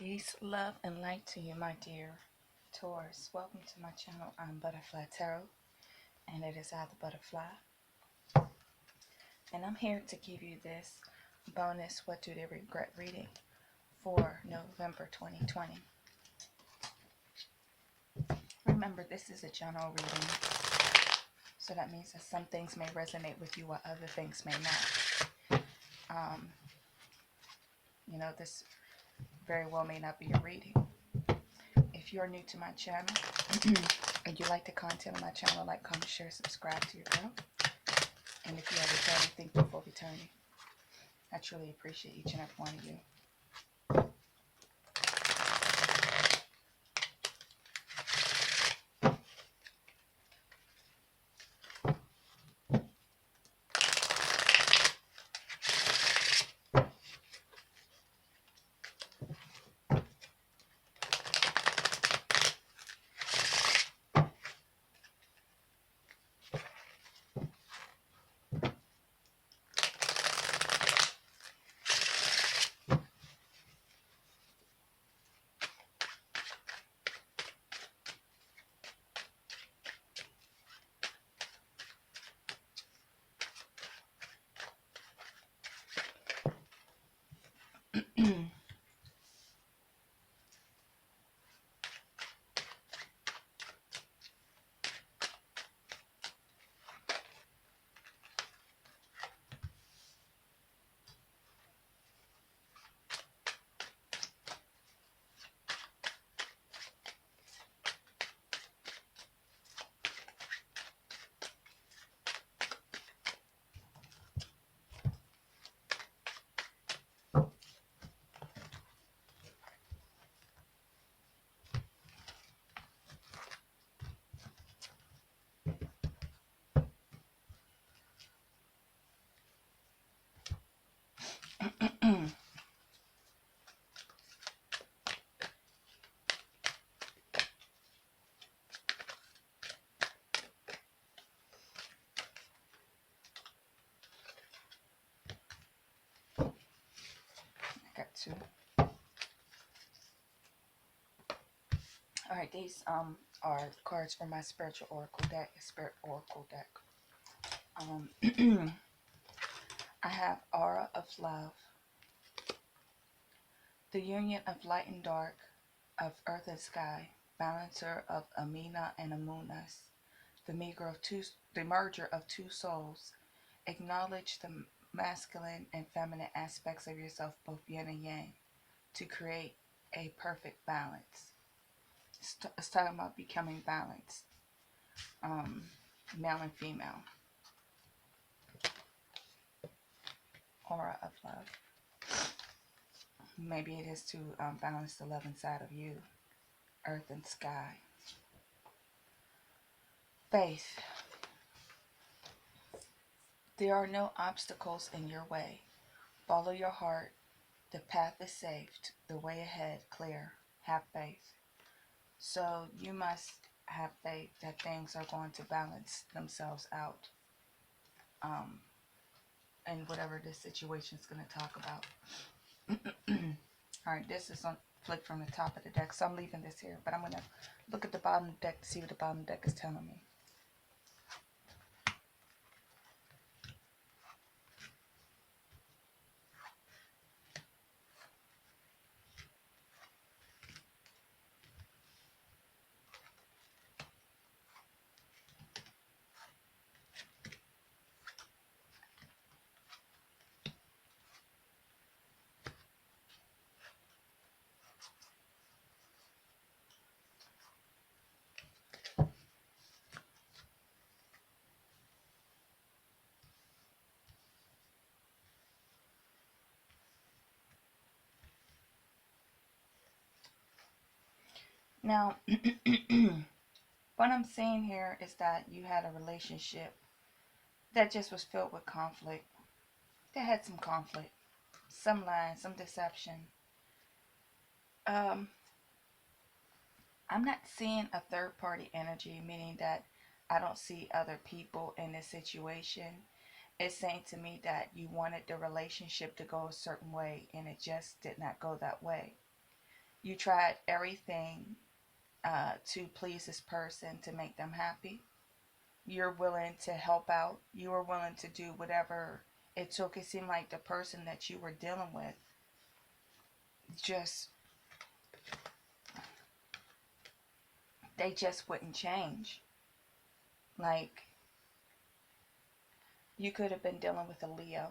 Peace, love, and light to you, my dear Taurus. Welcome to my channel. I'm Butterfly Tarot, and it is I, the Butterfly. And I'm here to give you this bonus What Do They Regret reading for November 2020. Remember, this is a general reading, so that means that some things may resonate with you while other things may not. This very well may not be a reading. If you're new to my channel and you like the content of my channel, like, comment, share, subscribe to your girl. And if you are returning, thank you for returning. I truly appreciate each and every one of you. Got two. Alright, these are cards from my spiritual oracle deck, Spirit Oracle deck. I have Aura of Love, the union of light and dark, of earth and sky, balancer of Amina and Amunas, the merger of two souls. Acknowledge the masculine and feminine aspects of yourself, both yin and yang, to create a perfect balance. It's talking about becoming balanced, male and female. Aura of love. Maybe it is to balance the love inside of you, earth and sky. Faith. There are no obstacles in your way. Follow your heart. The path is safe. The way ahead clear. Have faith. So you must have faith that things are going to balance themselves out. And whatever this situation is going to talk about. Alright, this is on flick from the top of the deck, so I'm leaving this here. But I'm going to look at the bottom of the deck to see what the bottom of the deck is telling me. Now, what I'm seeing here is that you had a relationship that just was filled with conflict. They had some conflict, some lies, some deception. I'm not seeing a third party energy, meaning that I don't see other people in this situation. It's saying to me that you wanted the relationship to go a certain way and it just did not go that way. You tried everything to please this person, to make them happy. You're willing to help out. You were willing to do whatever it took. It seemed like the person that you were dealing with just, they just wouldn't change. Like, you could have been dealing with a Leo.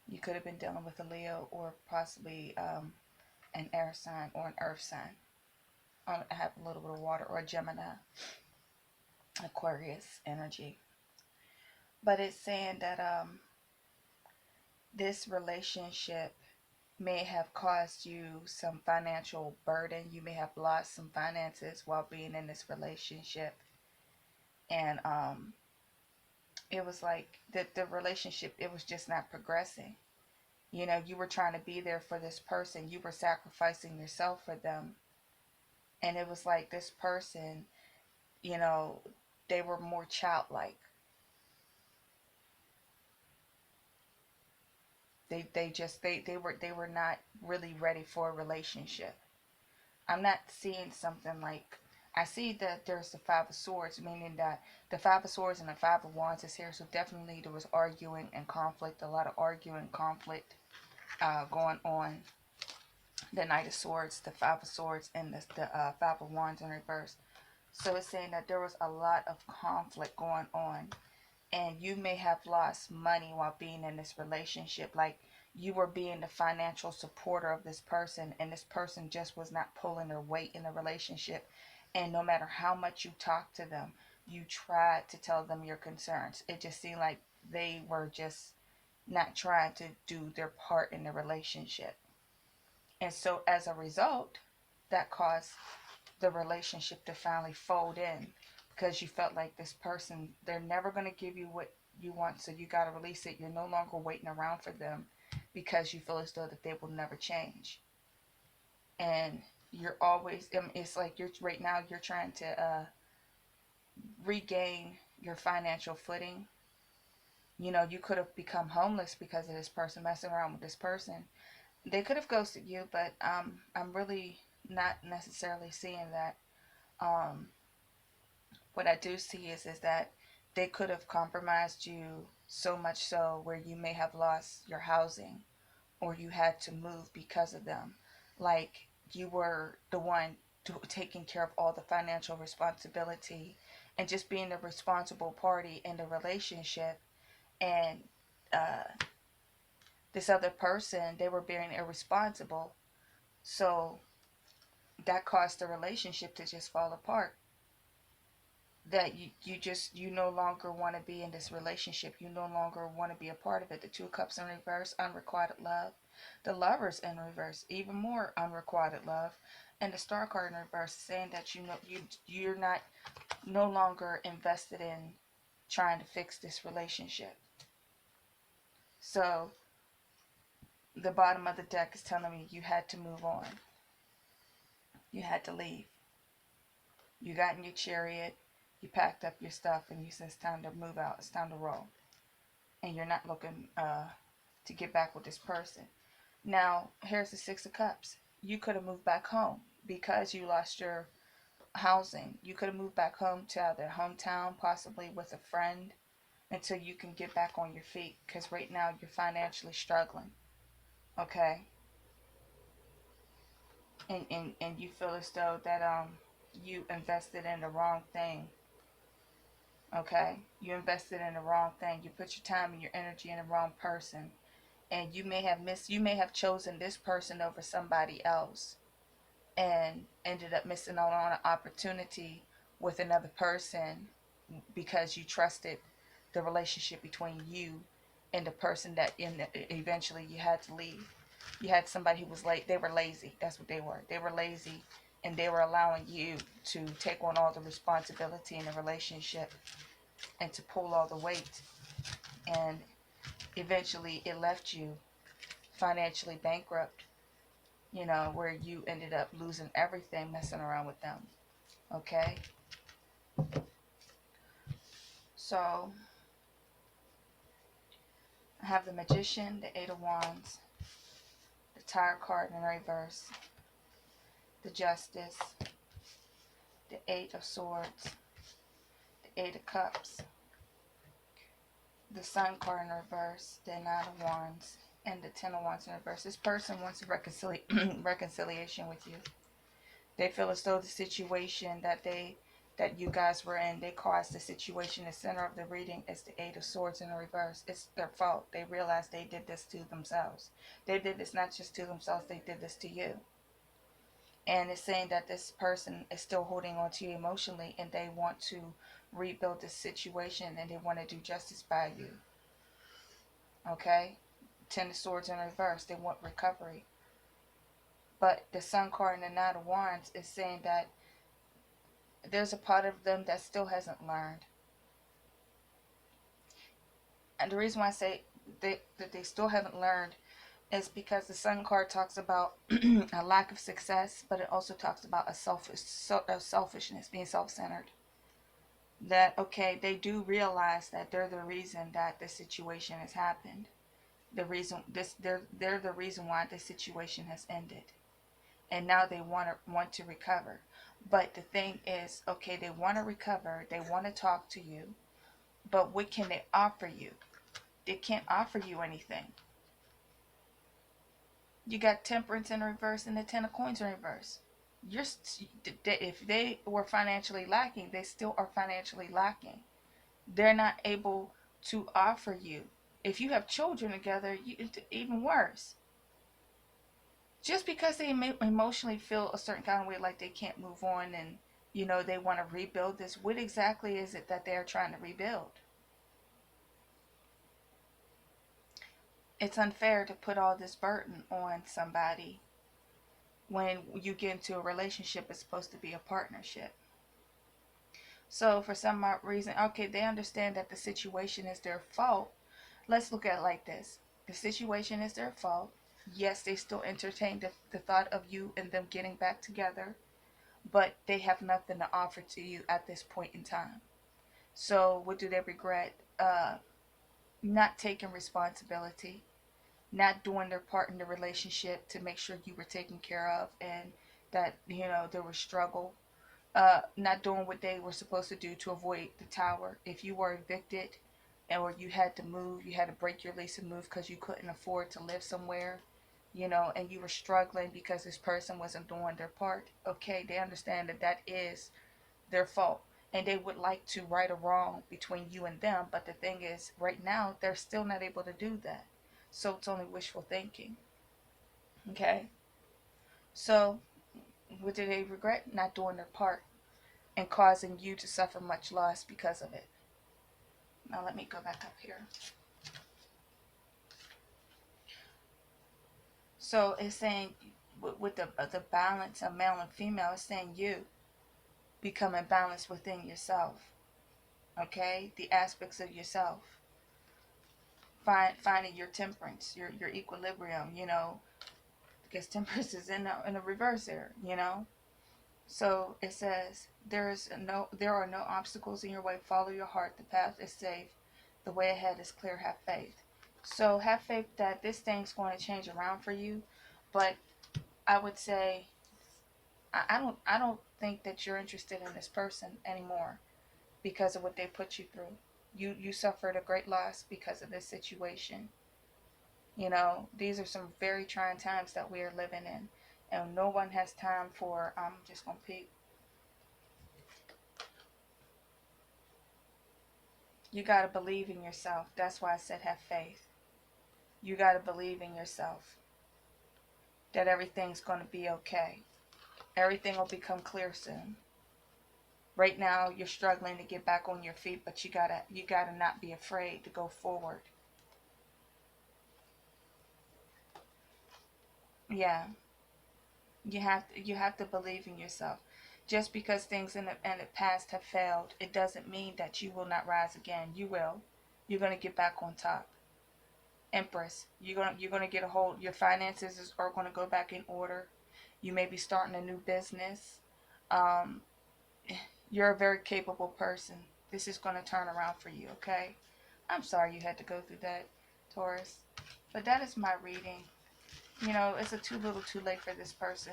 You could have been dealing with a Leo, or possibly an air sign or an earth sign. I have a little bit of water, or a Gemini, Aquarius energy. But it's saying that this relationship may have caused you some financial burden. You may have lost some finances while being in this relationship. And it was like the relationship, it was just not progressing. You know, you were trying to be there for this person. You were sacrificing yourself for them. And it was like this person, you know, they were more childlike. They were not really ready for a relationship. I'm not seeing something like, I see that there's the Five of Swords, meaning that the Five of Swords and the Five of Wands is here. So definitely there was arguing and conflict, a lot of arguing, conflict going on. The Knight of Swords, the Five of Swords, and the Five of Wands in reverse. So it's saying that there was a lot of conflict going on, and you may have lost money while being in this relationship. Like, you were being the financial supporter of this person, and this person just was not pulling their weight in the relationship. And no matter how much you talked to them, you tried to tell them your concerns, it just seemed like they were just not trying to do their part in the relationship. And so as a result, that caused the relationship to finally fold in, because you felt like this person, they're never going to give you what you want, so you got to release it. You're no longer waiting around for them because you feel as though that they will never change. And you're always, it's like you're right now, you're trying to regain your financial footing. You know, you could have become homeless because of this person, messing around with this person. They could have ghosted you, but I'm really not necessarily seeing that. Um, what I do see is that they could have compromised you so much so where you may have lost your housing, or you had to move because of them. Like, you were the one taking care of all the financial responsibility and just being the responsible party in the relationship. And uh, this other person, they were being irresponsible. So that caused the relationship to just fall apart. That you no longer want to be in this relationship. You no longer want to be a part of it. The Two of Cups in reverse, unrequited love. The Lovers in reverse, even more unrequited love. And the Star card in reverse, saying that you're not no longer invested in trying to fix this relationship. So the bottom of the deck is telling me you had to move on. You had to leave. You got in your chariot, you packed up your stuff, and you said it's time to move out. It's time to roll. And you're not looking to get back with this person. Now, here's the Six of Cups. You could have moved back home because you lost your housing. You could have moved back home to either hometown, possibly with a friend, until you can get back on your feet. Because right now you're financially struggling. Okay? And you feel as though that you invested in the wrong thing. Okay? You invested in the wrong thing. You put your time and your energy in the wrong person. And you may have chosen this person over somebody else, and ended up missing out on an opportunity with another person because you trusted the relationship between you and the person that eventually you had to leave. You had somebody who was late. They were lazy. That's what they were. They were lazy, and they were allowing you to take on all the responsibility in the relationship and to pull all the weight. And eventually it left you financially bankrupt, you know, where you ended up losing everything messing around with them. Okay? So, I have the Magician, the Eight of Wands, the Tower card in reverse, the Justice, the Eight of Swords, the Eight of Cups, the Sun card in reverse, the Nine of Wands, and the Ten of Wands in reverse. This person wants a reconciliation with you. They feel as though the situation that you guys were in, they caused the situation. The center of the reading is the Eight of Swords in the reverse. It's their fault. They realized they did this to themselves. They did this not just to themselves, they did this to you. And it's saying that this person is still holding on to you emotionally, and they want to rebuild this situation, and they want to do justice by you. Okay? Ten of Swords in reverse. They want recovery. But the Sun card and the Nine of Wands is saying that there's a part of them that still hasn't learned. And the reason why I say that they still haven't learned is because the Sun card talks about a lack of success, but it also talks about a selfishness, being self-centered. That, okay, they do realize that they're the reason that this situation has happened. They're the reason why this situation has ended. And now they want to recover. But the thing is, okay, they want to recover, they want to talk to you, but what can they offer you? They can't offer you anything. You got Temperance in reverse and the Ten of Coins in reverse. If they were financially lacking, they still are financially lacking. They're not able to offer you. If you have children together, it's even worse. Just because they emotionally feel a certain kind of way, like they can't move on, and they want to rebuild this, what exactly is it that they're trying to rebuild? It's unfair to put all this burden on somebody when you get into a relationship. It's supposed to be a partnership. So for some reason, okay, they understand that the situation is their fault. Let's look at it like this. The situation is their fault. Yes, they still entertain the thought of you and them getting back together, but they have nothing to offer to you at this point in time. So what do they regret? Not taking responsibility, not doing their part in the relationship to make sure you were taken care of, and that there was struggle. Not doing what they were supposed to do to avoid the tower. If you were evicted or you had to move, you had to break your lease and move because you couldn't afford to live somewhere, and you were struggling because this person wasn't doing their part. Okay, they understand that is their fault, and they would like to right a wrong between you and them. But the thing is, right now, they're still not able to do that. So it's only wishful thinking. Okay? So, what do they regret? Not doing their part and causing you to suffer much loss because of it. Now let me go back up here. So it's saying with the balance of male and female, it's saying you becoming balanced within yourself. Okay? The aspects of yourself. Finding your temperance, your equilibrium, because temperance is in the reverse there, So it says, there are no obstacles in your way. Follow your heart. The path is safe. The way ahead is clear. Have faith. So have faith that this thing's going to change around for you. But I would say, I don't think that you're interested in this person anymore because of what they put you through. You suffered a great loss because of this situation. These are some very trying times that we are living in. And no one has time for, I'm just going to peek. You got to believe in yourself. That's why I said have faith. You got to believe in yourself. That everything's going to be okay. Everything will become clear soon. Right now, you're struggling to get back on your feet, but you gotta not be afraid to go forward. Yeah. You have to believe in yourself. Just because things in the past have failed, it doesn't mean that you will not rise again. You will. You're going to get back on top. Empress, you're gonna get a hold. Your finances are going to go back in order. You may be starting a new business. Um, you're a very capable person. This is going to turn around for you, okay? I'm sorry you had to go through that, Taurus. But that is my reading. You know, it's a too little too late for this person.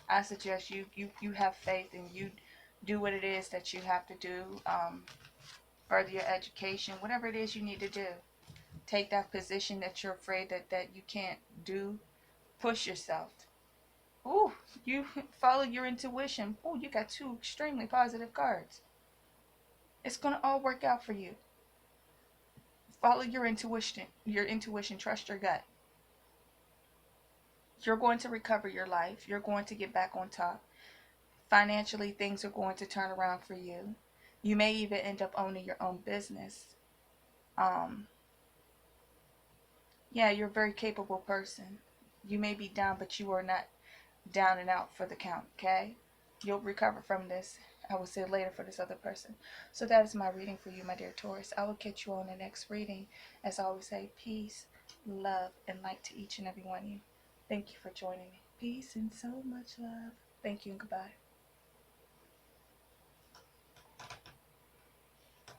I suggest you have faith and you do what it is that you have to do. Further your education, whatever it is you need to do. Take that position that you're afraid that you can't do. Push yourself. Ooh, you follow your intuition. Ooh, you got two extremely positive cards. It's gonna all work out for you. Follow your intuition. Your intuition. Trust your gut. You're going to recover your life. You're going to get back on top. Financially, things are going to turn around for you. You may even end up owning your own business. Um, yeah, you're a very capable person. You may be down, but you are not down and out for the count, okay? You'll recover from this. I will say later for this other person. So that is my reading for you, my dear Taurus. I will catch you on the next reading. As I always say, peace, love, and light to each and every one of you. Thank you for joining me. Peace and so much love. Thank you and goodbye.